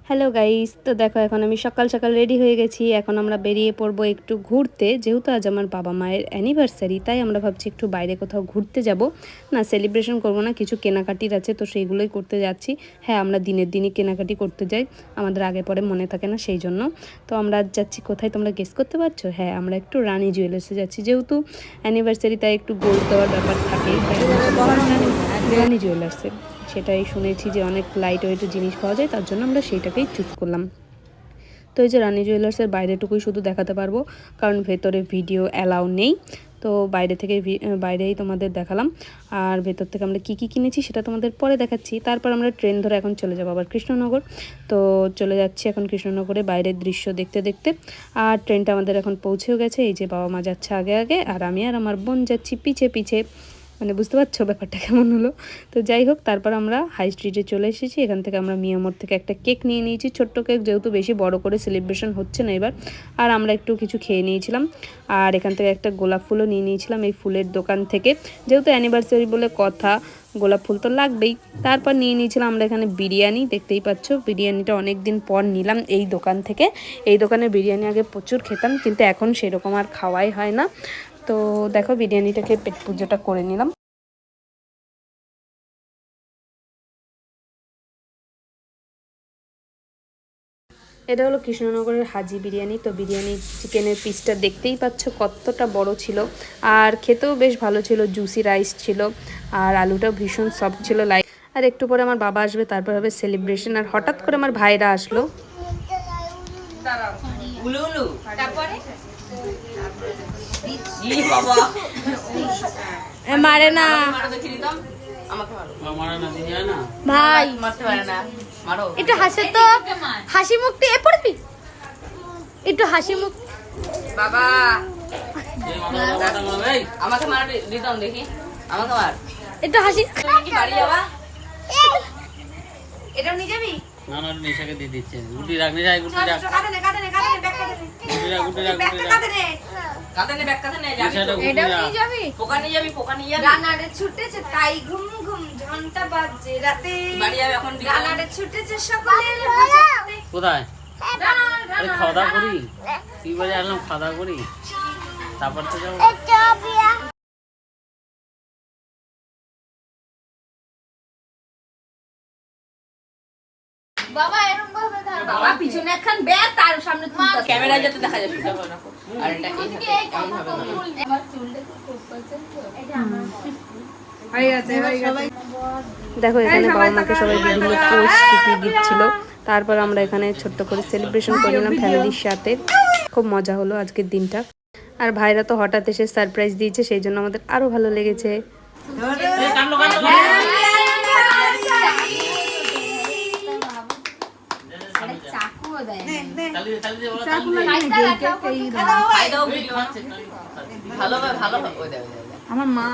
Hello guys, তো দেখো এখন আমি সকাল সকাল রেডি হয়ে গেছি। এখন আমরা বেরিয়ে পড়বো একটু ঘুরতে, যেহেতু আজ আমার বাবা মায়ের অ্যানিভার্সারি, তাই আমরা ভাবছি একটু বাইরে কোথাও ঘুরতে যাব। না, সেলিব্রেশন করব না, কিছু কেনাকাটির আছে, তো সেইগুলোই করতে যাচ্ছি। হ্যাঁ, আমরা দিনের দিনই কেনাকাটি করতে যাই, আমাদের আগে পরে মনে থাকে না, সেই জন্য। তো আমরা আজ যাচ্ছি কোথায় তোমরা গেস করতে পারছো? হ্যাঁ, আমরা একটু রানী জুয়েলার্সে যাচ্ছি, যেহেতু অ্যানিভার্সারি, তাই একটু গোল্ড দেওয়ার ব্যাপার থাকেই, তাই রানী জুয়েলার্সে। সেটাই শুনেছি যে অনেক লাইট ওয়েটের জিনিস পাওয়া যায়, তার জন্য আমরা সেইটাকেই চুজ করলাম। তো এই যে রানী জুয়েলার্সের বাইরেটুকুই শুধু দেখাতে পারবো, কারণ ভেতরে ভিডিও অ্যালাউ নেই। তো বাইরে থেকে বাইরেই তোমাদের দেখালাম। আর ভেতর থেকে আমরা কি কি কিনেছি সেটা তোমাদের পরে দেখাচ্ছি। তারপর আমরা ট্রেন ধরে এখন চলে যাবো আবার কৃষ্ণনগর। তো চলে যাচ্ছি এখন কৃষ্ণনগরে বাইরের দৃশ্য দেখতে দেখতে। আর ট্রেনটা আমাদের এখন পৌঁছেও গেছে। এই যে বাবা মা যাচ্ছে আগে আগে, আর আমি আর আমার বোন যাচ্ছি পিছে পিছে। মানে বুঝতে পারছো ব্যাপারটা কেমন হলো। তো যাই হোক, তারপর আমরা হাই স্ট্রিটে চলে এসেছি। এখান থেকে আমরা মিয়ামোর থেকে একটা কেক নিয়ে নিয়েছি, ছোট্ট কেক, যেহেতু বেশি বড় করে সেলিব্রেশন হচ্ছে না এবার। আর আমরা একটু কিছু খেয়ে নিয়েছিলাম। আর এখান থেকে একটা গোলাপ ফুলও নিয়ে নিয়েছিলাম এই ফুলের দোকান থেকে, যেহেতু অ্যানিভার্সারি বলে কথা, গোলাপ ফুল তো লাগবেই। তারপর নিয়ে নিয়েছিলাম আমরা এখানে বিরিয়ানি, দেখতেই পাচ্ছ বিরিয়ানিটা অনেক দিন পর নিলাম এই দোকান থেকে। এই দোকানে বিরিয়ানি আগে প্রচুর খেতাম, কিন্তু এখন সেরকম আর খাওয়াই হয় না। তো দেখো, বিরিয়ানিটাকে পেট পুজোটা করে নিলাম। এটা হলো কৃষ্ণনগরের হাজি বিরিয়ানি। তো বিরিয়ানি চিকেনের পিসটা দেখতেই পাচ্ছ কতটা বড় ছিল, আর খেতেও বেশ ভালো ছিল, জুসি রাইস ছিল, আর আলুটাও ভীষণ সফট ছিল লাইট। আর একটু পরে আমার বাবা আসবে, তারপর হবে সেলিব্রেশন। আর হঠাৎ করে আমার ভাইরা আসলো। মারে না ভাই, একটু হাসে তো, হাসি মুখটি এ পড়বি, একটু হাসি মুখ বাবা। আমাকে মার দিতাম, দেখি আমাকে মার, একটু হাসি। বাড়ি যাবা, এটাও নিয়ে যাবি? না না, নিশাকে দিয়ে দিচ্ছে। গুটি রাখ, নিশা গুটি রাখ, কাটে নে কাটে নে কাটে নে, ব্যাগ কাটে নে, গুটি রাখ গুটি রাখ, গুটি রাখ, কাটে নে কাটে নে, ব্যাগ কাটে নে, যাবি তো? এটাও নিয়ে যাবি? পোকা নিয়ে যাবি, পোকা নিয়ে যাবি। রানারে ছুটেছে তাই ঘুম ঘুম ঘন্টা বাজে রাতে, বাড়ি যাবে এখন। রানারে ছুটেছে সকলের বুঝাতে। কোথায়? আরে খাওয়া দাওয়া করি, তুই বাজে আসলাম, খাওয়া দাওয়া করি, তারপর তো যাবো। বাবা এরকম ভাবে ধর, বাবা পিছনে একখান ব্যাগ, তার সামনে ক্যামেরা যাতে দেখা যায় সেটা ভালো রাখো। আর এটা এই হাতে কেমন ভাবে ধরো, আমার চুলটা খুব পছন্দ, এটা আমার হয়ে গেছে হয়ে গেছে। দেখো এখানে বাবা মাকে সবাই বিভিন্ন পোস্ট কি দিচ্ছিল। তারপর আমরা এখানে ছোট্ট করে সেলিব্রেশন করলাম ফ্যামিলির সাথে। খুব মজা হলো আজকের দিনটা। আর ভাইরা তো হঠাৎ এসে সারপ্রাইজ দিয়েছে, সেই জন্য আমাদের আরো ভালো লেগেছে। আমার মা